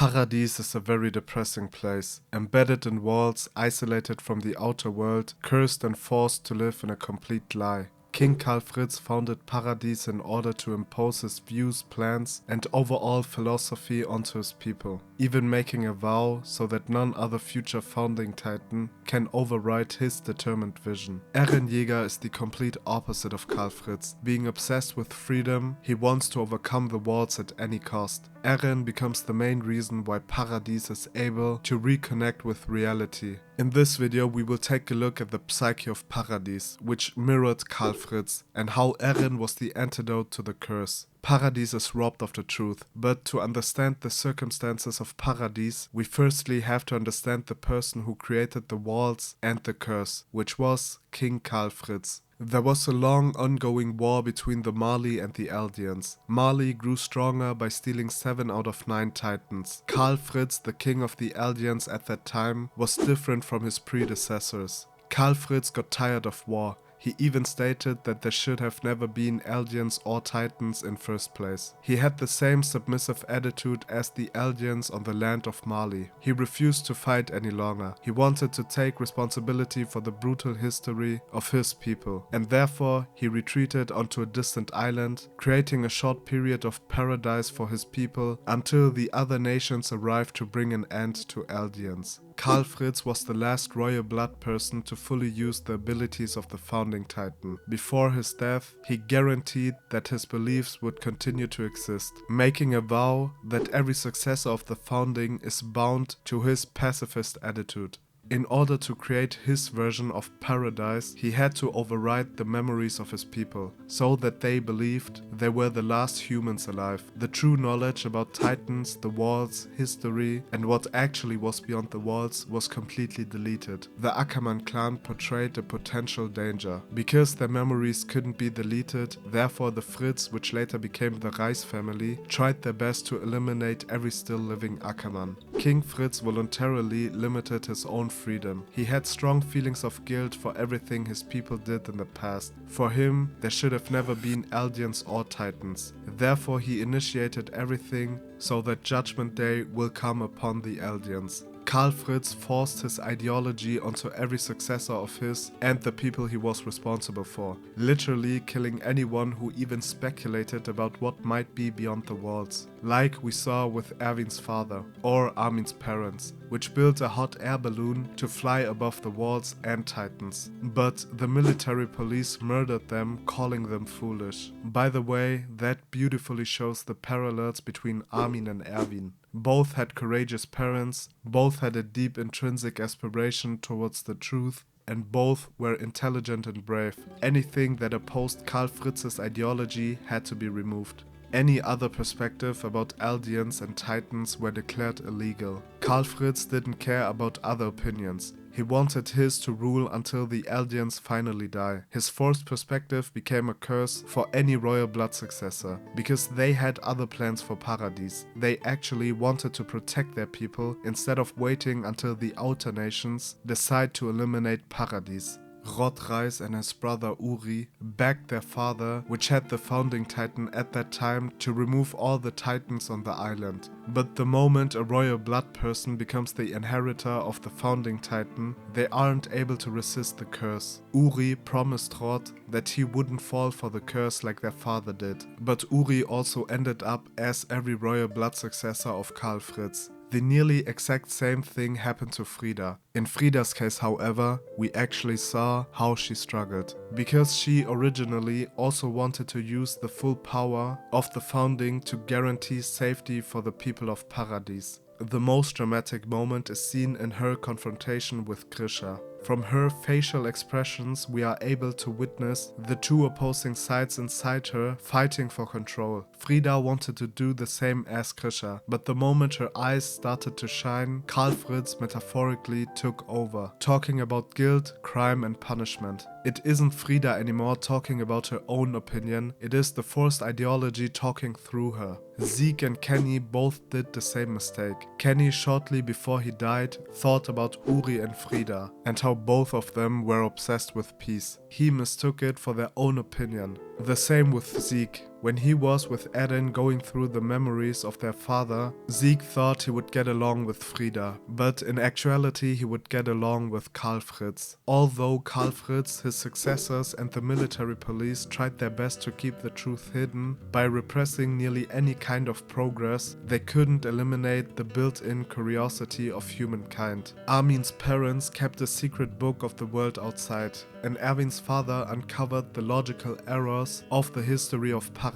Paradise is a very depressing place, embedded in walls, isolated from the outer world, cursed and forced to live in a complete lie. King Karl Fritz founded Paradise in order to impose his views, plans, and overall philosophy onto his people, even making a vow so that none other future founding titan can override his determined vision. Eren Yeager is the complete opposite of Karl Fritz. Being obsessed with freedom, he wants to overcome the walls at any cost. Eren becomes the main reason why Paradise is able to reconnect with reality. In this video we will take a look at the psyche of Paradise, which mirrored Karl Fritz, and how Eren was the antidote to the curse. Paradise is robbed of the truth, but to understand the circumstances of Paradise, we firstly have to understand the person who created the walls and the curse, which was King Karl Fritz. There was a long ongoing war between the Mali and the Eldians. Mali grew stronger by stealing 7 out of 9 titans. Karl Fritz, the king of the Eldians at that time, was different from his predecessors. Karl Fritz got tired of war. He even stated that there should have never been Eldians or Titans in first place. He had the same submissive attitude as the Eldians on the land of Mali. He refused to fight any longer. He wanted to take responsibility for the brutal history of his people, and therefore he retreated onto a distant island, creating a short period of paradise for his people until the other nations arrived to bring an end to Eldians. Karl Fritz was the last royal blood person to fully use the abilities of the founding titan. Before his death, he guaranteed that his beliefs would continue to exist, making a vow that every successor of the founding is bound to his pacifist attitude. In order to create his version of paradise, he had to override the memories of his people, so that they believed they were the last humans alive. The true knowledge about titans, the walls, history, and what actually was beyond the walls was completely deleted. The Ackermann clan portrayed a potential danger. Because their memories couldn't be deleted, therefore the Fritz, which later became the Reis family, tried their best to eliminate every still living Ackermann. King Fritz voluntarily limited his own freedom. He had strong feelings of guilt for everything his people did in the past. For him, there should have never been Eldians or Titans. Therefore, he initiated everything so that Judgment Day will come upon the Eldians. Karl Fritz forced his ideology onto every successor of his and the people he was responsible for, literally killing anyone who even speculated about what might be beyond the walls, like we saw with Erwin's father or Armin's parents, which built a hot air balloon to fly above the walls and titans. But the military police murdered them, calling them foolish. By the way, that beautifully shows the parallels between Armin and Erwin. Both had courageous parents, both had a deep intrinsic aspiration towards the truth, and both were intelligent and brave. Anything that opposed Karl Fritz's ideology had to be removed. Any other perspective about Eldians and Titans were declared illegal. Karl Fritz didn't care about other opinions. He wanted his to rule until the Eldians finally die. His forced perspective became a curse for any royal blood successor, because they had other plans for Paradise. They actually wanted to protect their people instead of waiting until the outer nations decide to eliminate Paradise. Reis and his brother Uri begged their father, which had the founding titan at that time, to remove all the titans on the island. But the moment a royal blood person becomes the inheritor of the founding titan, they aren't able to resist the curse. Uri promised Rod that he wouldn't fall for the curse like their father did. But Uri also ended up as every royal blood successor of Karl Fritz. The nearly exact same thing happened to Frida. In Frida's case, however, we actually saw how she struggled, because she originally also wanted to use the full power of the founding to guarantee safety for the people of Paradise. The most dramatic moment is seen in her confrontation with Grisha. From her facial expressions, we are able to witness the two opposing sides inside her fighting for control. Frida wanted to do the same as Grisha, but the moment her eyes started to shine, Karl Fritz metaphorically took over, talking about guilt, crime and punishment. It isn't Frida anymore talking about her own opinion, it is the forced ideology talking through her. Zeke and Kenny both did the same mistake. Kenny, shortly before he died, thought about Uri and Frida, and how both of them were obsessed with peace. He mistook it for their own opinion. The same with Zeke. When he was with Eren going through the memories of their father, Zeke thought he would get along with Frida, but in actuality he would get along with Karl Fritz. Although Karl Fritz, his successors and the military police tried their best to keep the truth hidden by repressing nearly any kind of progress, they couldn't eliminate the built-in curiosity of humankind. Armin's parents kept a secret book of the world outside, and Erwin's father uncovered the logical errors of the history of Paradis.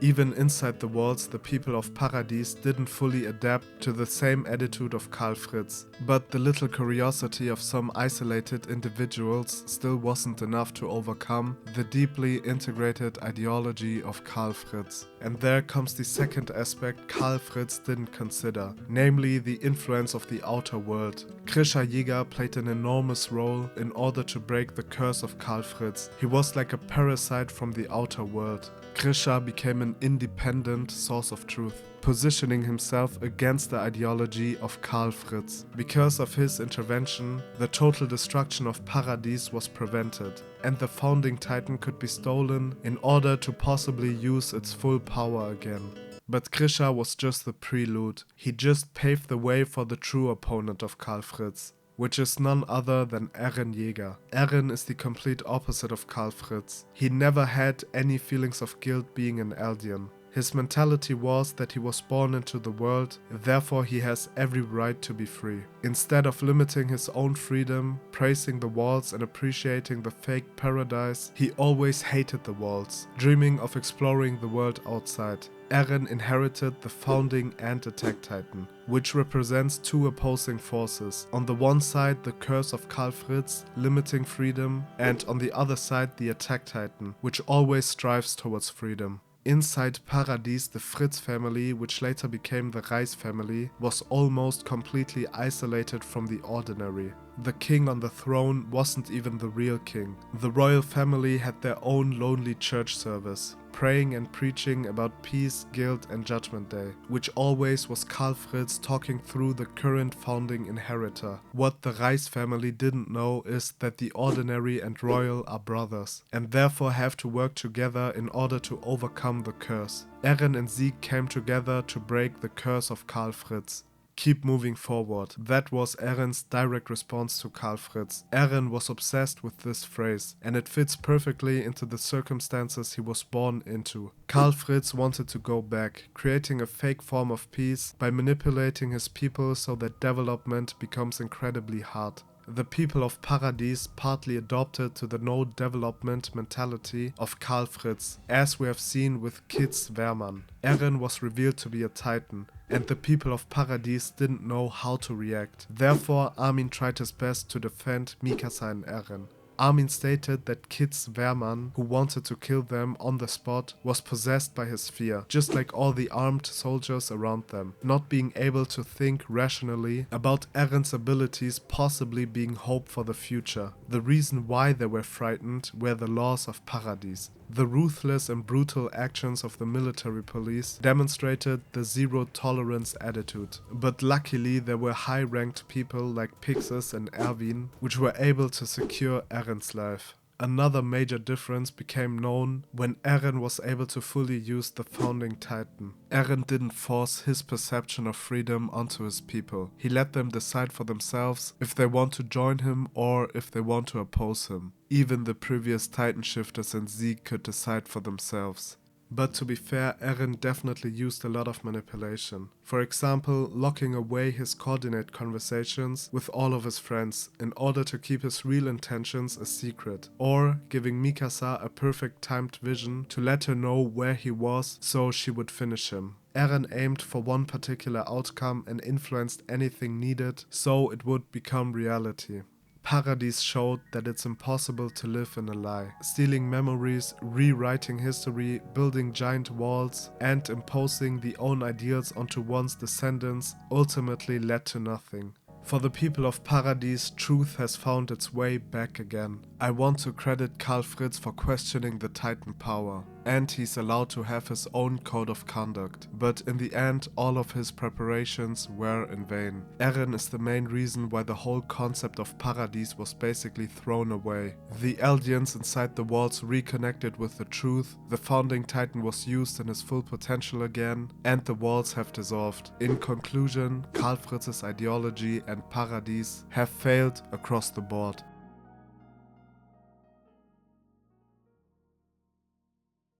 Even inside the walls, the people of Paradis didn't fully adapt to the same attitude of Karl Fritz, but the little curiosity of some isolated individuals still wasn't enough to overcome the deeply integrated ideology of Karl Fritz. And there comes the second aspect Karl Fritz didn't consider, namely the influence of the outer world. Krisha Jäger played an enormous role in order to break the curse of Karl Fritz. He was like a parasite from the outer world. Krisha became an independent source of truth, positioning himself against the ideology of Karl Fritz. Because of his intervention, the total destruction of Paradis was prevented, and the founding titan could be stolen in order to possibly use its full power again. But Krisha was just the prelude. He just paved the way for the true opponent of Karl Fritz, which is none other than Eren Jäger. Eren is the complete opposite of Karl Fritz. He never had any feelings of guilt being an Eldian. His mentality was that he was born into the world, therefore he has every right to be free. Instead of limiting his own freedom, praising the walls and appreciating the fake paradise, he always hated the walls, dreaming of exploring the world outside. Eren inherited the Founding and Attack Titan, which represents two opposing forces. On the one side, the curse of Karl Fritz, limiting freedom, and on the other side, the Attack Titan, which always strives towards freedom. Inside Paradis, the Fritz family, which later became the Reis family, was almost completely isolated from the ordinary. The king on the throne wasn't even the real king. The royal family had their own lonely church service, praying and preaching about peace, guilt and judgment day, which always was Karl Fritz talking through the current founding inheritor. What the Reis family didn't know is that the ordinary and royal are brothers, and therefore have to work together in order to overcome the curse. Eren and Zeke came together to break the curse of Karl Fritz. Keep moving forward. That was Eren's direct response to Karl Fritz. Eren was obsessed with this phrase, and it fits perfectly into the circumstances he was born into. Karl Fritz wanted to go back, creating a fake form of peace by manipulating his people so that development becomes incredibly hard. The people of Paradis partly adopted to the no development mentality of Karl Fritz, as we have seen with Kitz Wehrmann. Eren was revealed to be a titan, and the people of Paradis didn't know how to react. Therefore, Armin tried his best to defend Mikasa and Eren. Armin stated that Kitz Wehrmann, who wanted to kill them on the spot, was possessed by his fear, just like all the armed soldiers around them, not being able to think rationally about Eren's abilities possibly being hope for the future. The reason why they were frightened were the laws of Paradis. The ruthless and brutal actions of the military police demonstrated the zero-tolerance attitude, but luckily there were high-ranked people like Pixis and Erwin, which were able to secure Eren's life. Another major difference became known when Eren was able to fully use the Founding Titan. Eren didn't force his perception of freedom onto his people. He let them decide for themselves if they want to join him or if they want to oppose him. Even the previous Titan shifters and Zeke could decide for themselves. But to be fair, Eren definitely used a lot of manipulation. For example, locking away his coordinate conversations with all of his friends in order to keep his real intentions a secret, or giving Mikasa a perfect timed vision to let her know where he was so she would finish him. Eren aimed for one particular outcome and influenced anything needed so it would become reality. Paradis showed that it's impossible to live in a lie. Stealing memories, rewriting history, building giant walls, and imposing the own ideals onto one's descendants ultimately led to nothing. For the people of Paradis, truth has found its way back again. I want to credit Karl Fritz for questioning the Titan power, and he's allowed to have his own code of conduct, but in the end all of his preparations were in vain. Eren is the main reason why the whole concept of Paradise was basically thrown away. The Eldians inside the walls reconnected with the truth, the founding Titan was used in his full potential again, and the walls have dissolved. In conclusion, Karl Fritz's ideology and Paradise have failed across the board.